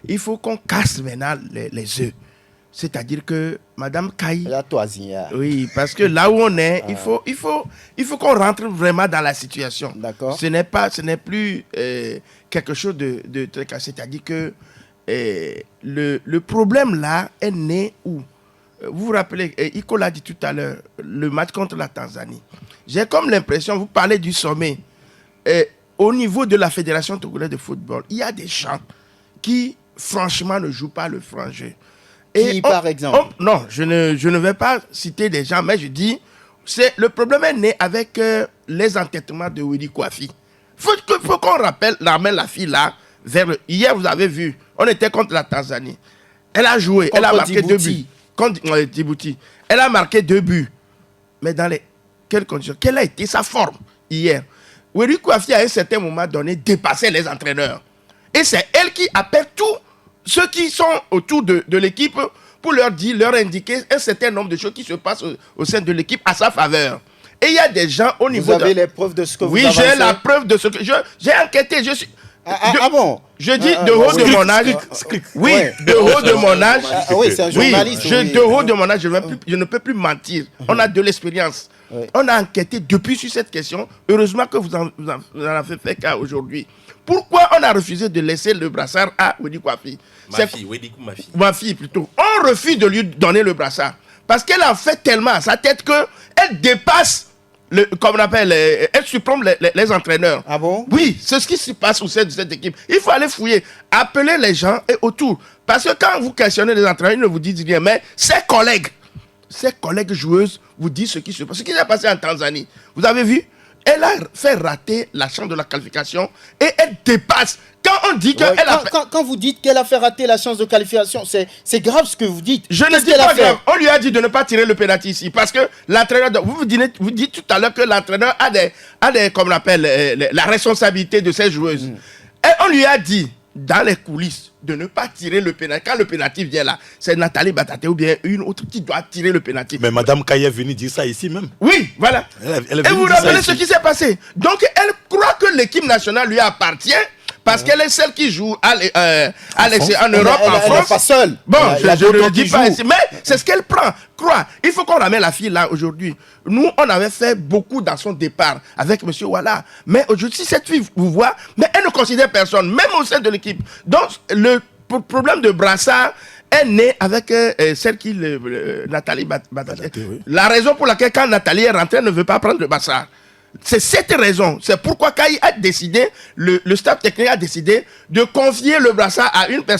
il faut qu'on casse maintenant les œufs. C'est-à-dire que Madame Kayi... Oui, parce que là où on est, il faut qu'on rentre vraiment dans la situation. D'accord. Ce n'est plus quelque chose de très cassé. C'est-à-dire que le problème là est né où? Vous vous rappelez, Iko l'a dit tout à l'heure, le match contre la Tanzanie. J'ai comme l'impression, vous parlez du sommet. Au niveau de la Fédération togolaise de football, il y a des gens qui, franchement, ne jouent pas le franc jeu. Qui, par exemple? Non, je ne vais pas citer des gens, mais je dis, le problème est né avec les entêtements de Willy Kouafi. Il faut qu'on ramène la fille là. Hier, vous avez vu, on était contre la Tanzanie. Elle a joué, elle a marqué 2 buts. Contre Djibouti. Elle a marqué 2 buts. Mais dans quelles conditions? Quelle a été sa forme hier? Willy Kouafi, à un certain moment donné, dépassait les entraîneurs. Et c'est elle qui appelle tous ceux qui sont autour de l'équipe pour leur indiquer un certain nombre de choses qui se passent au sein de l'équipe à sa faveur. Et il y a des gens au niveau Vous avez les preuves de ce que vous Oui, j'ai la preuve de ce que... J'ai enquêté, je suis... bon? Je dis de haut de mon âge. Oui, de haut de mon âge. Oui, c'est un journaliste. De haut de mon âge, je ne peux plus mentir. On a de l'expérience. Oui. On a enquêté depuis sur cette question. Heureusement que vous en avez fait cas aujourd'hui. Pourquoi on a refusé de laisser le brassard à Willy Kouafi? Ma fille plutôt. On refuse de lui donner le brassard. Parce qu'elle en fait tellement à sa tête qu'elle dépasse, comme on appelle, elle surplombe les entraîneurs. Ah bon? Oui, c'est ce qui se passe au sein de cette équipe. Il faut aller fouiller, appeler les gens et autour. Parce que quand vous questionnez les entraîneurs, ils ne vous disent rien. Mais ses collègues joueuses vous disent ce qui se passe. Ce qui s'est passé en Tanzanie. Vous avez vu? Elle a fait rater la chance de la qualification et elle dépasse. Quand on dit qu'elle quand vous dites qu'elle a fait rater la chance de qualification, c'est grave ce que vous dites. Je ne dis pas grave. On lui a dit de ne pas tirer le pénalty ici. Parce que l'entraîneur, vous dites tout à l'heure que l'entraîneur a des comme on appelle, la responsabilité de ses joueuses. Et on lui a dit, dans les coulisses, de ne pas tirer le pénalty. Quand le pénalty vient là, c'est Nathalie Bataté ou bien une autre qui doit tirer le pénalty. Mais Madame Kayi est venue dire ça ici même. Oui, voilà. Et vous vous rappelez ce qui s'est passé. Donc elle croit que l'équipe nationale lui appartient. Parce qu'elle est celle qui joue en Europe, en France. Elle n'est pas seule. Bon, je ne le dis pas ici. Mais c'est ce qu'elle prend. Crois. Il faut qu'on ramène la fille là aujourd'hui. Nous, on avait fait beaucoup dans son départ avec M. Wala. Mais aujourd'hui, si cette fille vous voit, mais elle ne considère personne, même au sein de l'équipe. Donc, le problème de brassard est né avec celle qui, Nathalie Bataté. Oui. La raison pour laquelle, quand Nathalie est rentrée, elle ne veut pas prendre le brassard. C'est cette raison. C'est pourquoi Kayi a décidé, le staff technique a décidé de confier le brassard à une personne.